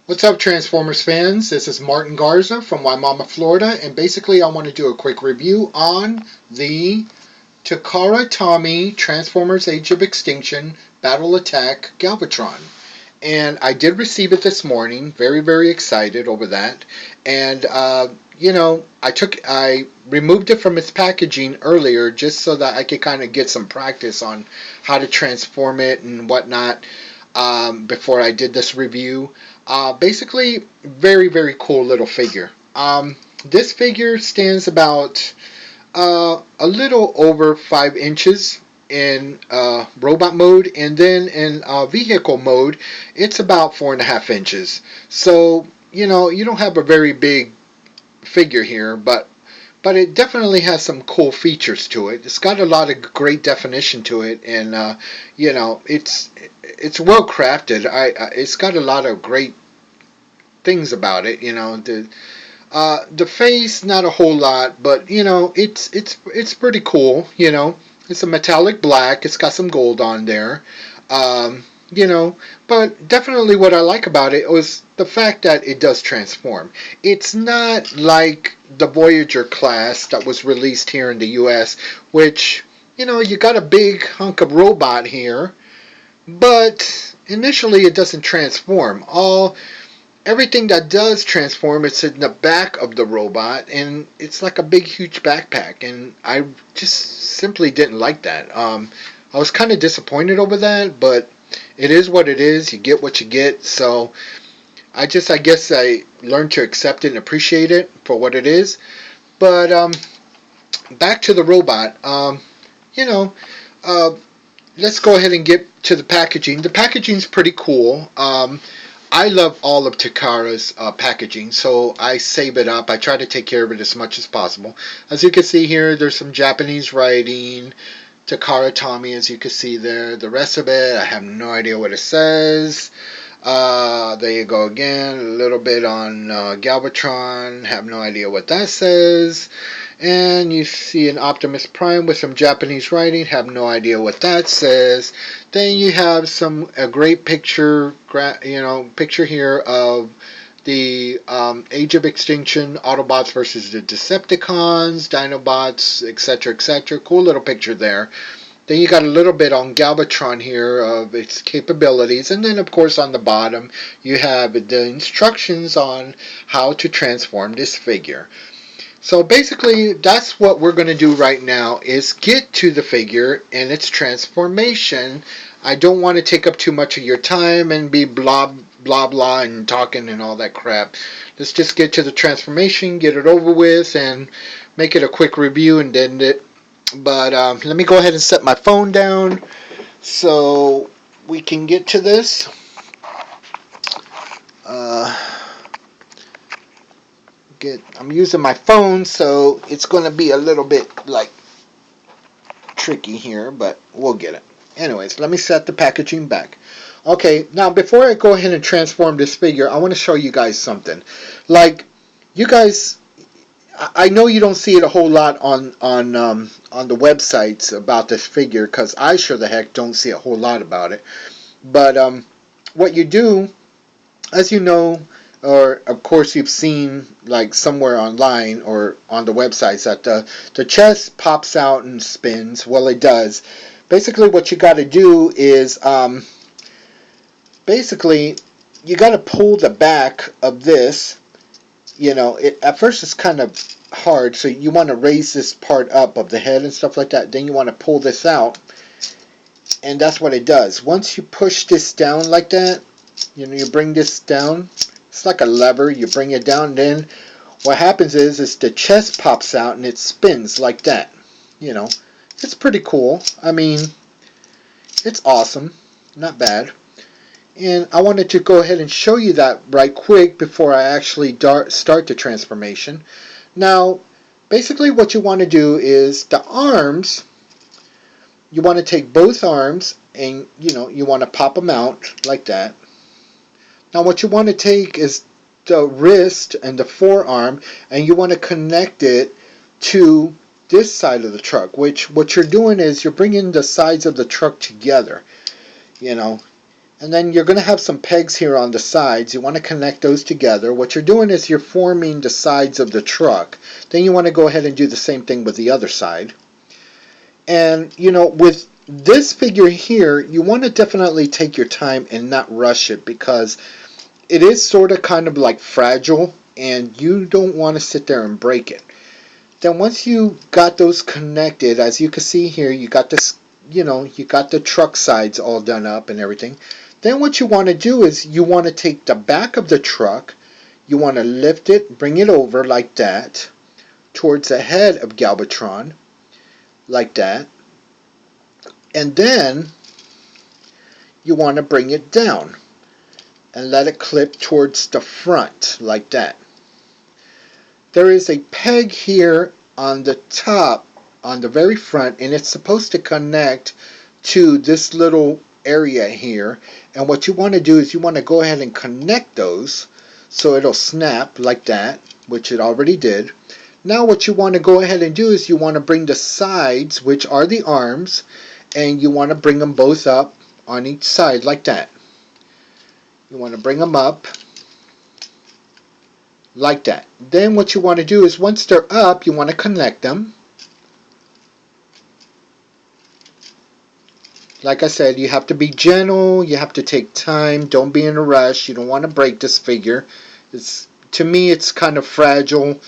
What's up, Transformers fans? This is Martin Garza from Waimama, Florida, and basically I want to do a quick review on the TAKARA Tommy Transformers Age of Extinction Battle Attack Galvatron. And I did receive it this morning. Very, very excited over that. And I removed it from its packaging earlier just so that I could kind of get some practice on how to transform it and whatnot before I did this review. Basically, very, very cool little figure. This figure stands about a little over 5 inches in robot mode, and then in vehicle mode, it's about 4.5 inches. So, you don't have a very big figure here, but it definitely has some cool features to it. It's got a lot of great definition to it, and it's well crafted. It's got a lot of great things about it. The face, not a whole lot, but it's pretty cool. It's a metallic black. It's got some gold on there. But definitely what I like about it was the fact that it does transform. It's not like the Voyager class that was released here in the US, which, you got a big hunk of robot here, but initially it doesn't transform. Everything that does transform, it's in the back of the robot, and it's like a big, huge backpack, and I just simply didn't like that. I was kind of disappointed over that, but it is what it is. You get what you get, so I guess I learned to accept it and appreciate it for what it is. But back to the robot. Let's go ahead and get to the packaging. The packaging's pretty cool. I love all of Takara's packaging, so I save it up. I try to take care of it as much as possible. As you can see here, there's some Japanese writing. Takara Tommy, as you can see there. The rest of it, I have no idea what it says. There you go again. A little bit on Galvatron. Have no idea what that says. And you see an Optimus Prime with some Japanese writing. Have no idea what that says. Then you have a great picture here of the Age of Extinction, Autobots versus the Decepticons, Dinobots, etc., etc. Cool little picture there. Then you got a little bit on Galvatron here of its capabilities, and then of course on the bottom you have the instructions on how to transform this figure. So basically that's what we're going to do right now, is get to the figure and its transformation. I don't want to take up too much of your time and be blah blah blah and talking and all that crap. Let's just get to the transformation, get it over with, and make it a quick review and end it. But let me go ahead and set my phone down so we can get to this. I'm using my phone, so it's going to be a little bit tricky here, but we'll get it. Anyways, let me set the packaging back. Okay, now before I go ahead and transform this figure, I want to show you guys something. You guys, I know you don't see it a whole lot on the websites about this figure, because I sure the heck don't see a whole lot about it. But what you do, as you know, or of course you've seen somewhere online or on the websites, that the chest pops out and spins. Well, it does. Basically what you got to do is you got to pull the back of this. At first it's kind of hard, so you want to raise this part up of the head and stuff like that. Then you want to pull this out, and that's what it does. Once you push this down like that, you bring this down. It's like a lever. You bring it down, then what happens is the chest pops out and it spins like that. It's pretty cool. I mean, it's awesome. Not bad. And I wanted to go ahead and show you that right quick before I actually start the transformation. Now, basically what you want to do is the arms, you want to take both arms and, you want to pop them out like that. Now what you want to take is the wrist and the forearm, and you want to connect it to this side of the truck, which what you're doing is you're bringing the sides of the truck together. And then you're going to have some pegs here on the sides. You want to connect those together. What you're doing is you're forming the sides of the truck. Then you want to go ahead and do the same thing with the other side. And, you know, with this figure here, you want to definitely take your time and not rush it, because it is sort of kind of like fragile, and you don't want to sit there and break it. Then once you got those connected, as you can see here, you got this, you know, you got the truck sides all done up and everything. Then what you want to do is you want to take the back of the truck, you want to lift it, bring it over like that, towards the head of Galvatron, like that. And then you want to bring it down and let it clip towards the front, like that. There is a peg here on the top, on the very front, and it's supposed to connect to this little area here. And what you want to do is you want to go ahead and connect those so it'll snap like that, which it already did. Now what you want to go ahead and do is you want to bring the sides, which are the arms, and you want to bring them both up on each side like that. You want to bring them up like that. Then what you want to do is once they're up, you want to connect them. Like I said, you have to be gentle, you have to take time, don't be in a rush, you don't want to break this figure. To me, it's kind of fragile,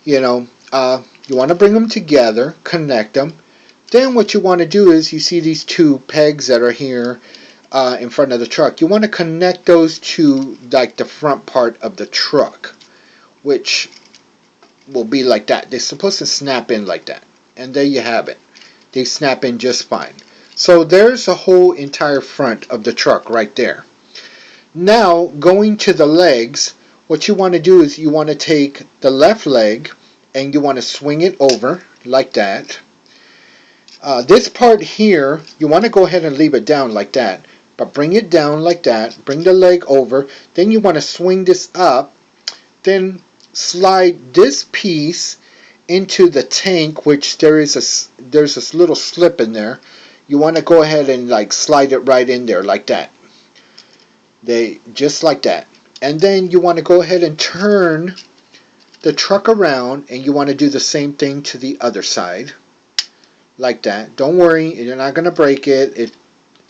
you know. You want to bring them together, connect them. Then what you want to do is, you see these two pegs that are here in front of the truck. You want to connect those to like the front part of the truck, which will be like that. They're supposed to snap in like that. And there you have it. They snap in just fine. So there's the whole entire front of the truck right there. Now, going to the legs, what you want to do is you want to take the left leg and you want to swing it over like that. This part here, you want to go ahead and leave it down like that. But bring it down like that. Bring the leg over. Then you want to swing this up. Then slide this piece into the tank, which there's this little slip in there. You want to go ahead and like slide it right in there like that. Just like that. And then you want to go ahead and turn the truck around, and you want to do the same thing to the other side like that. Don't worry, you're not going to break it.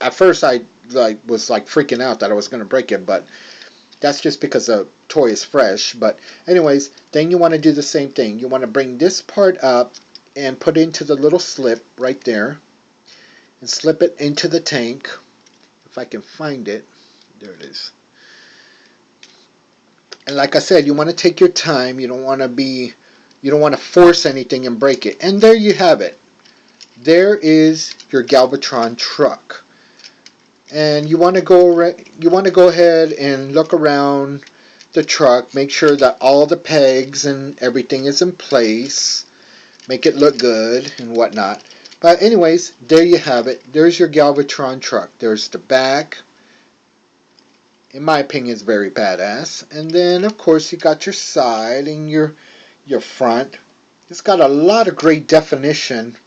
At first I was freaking out that I was going to break it, but that's just because the toy is fresh. But anyways, then you want to do the same thing. You want to bring this part up and put into the little slip right there, and slip it into the tank. If I can find it. There it is. And like I said, you want to take your time. You don't want to force anything and break it. And there you have it. There is your Galvatron truck. And you want to go ahead and look around the truck, make sure that all the pegs and everything is in place, make it look good and whatnot. But anyways, there you have it. There's your Galvatron truck. There's the back. In my opinion, it's very badass. And then, of course, you got your side and your front. It's got a lot of great definition,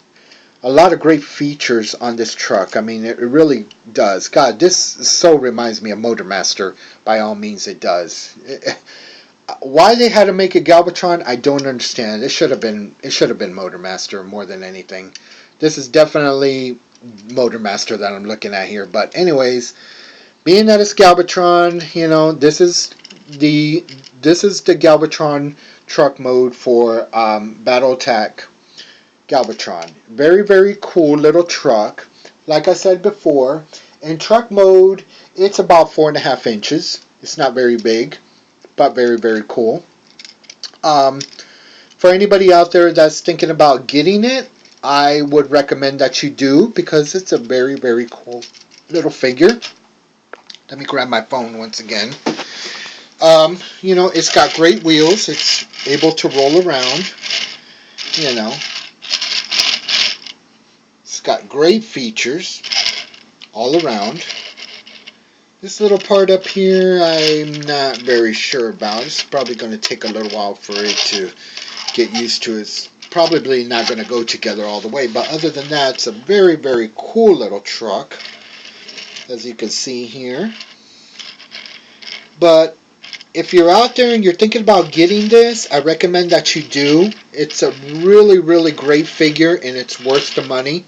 a lot of great features on this truck. I mean, it really does. God, this so reminds me of Motormaster. By all means, it does. Why they had to make a Galvatron, I don't understand. It should have been Motormaster more than anything. This is definitely Motormaster that I'm looking at here. But anyways, being that it's Galvatron, you know, this is the Galvatron truck mode for Battle Attack Galvatron. Very, very cool little truck. Like I said before, in truck mode, it's about 4.5 inches. It's not very big, but very, very cool. For anybody out there that's thinking about getting it, I would recommend that you do, because it's a very, very cool little figure. Let me grab my phone once again. You know, it's got great wheels. It's able to roll around. You know, it's got great features all around. This little part up here, I'm not very sure about. It's probably going to take a little while for it to get used to. It's probably not going to go together all the way. But other than that, it's a very, very cool little truck. as you can see here. But if you're out there and you're thinking about getting this, I recommend that you do. It's a really, really great figure, and it's worth the money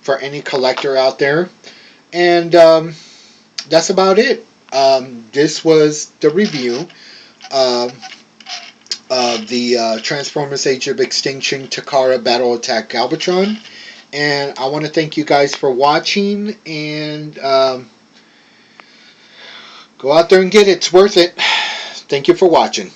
for any collector out there. And that's about it. This was the review of the Transformers Age of Extinction Takara Battle Attack Galvatron. And I want to thank you guys for watching, and go out there and get it. It's worth it. Thank you for watching.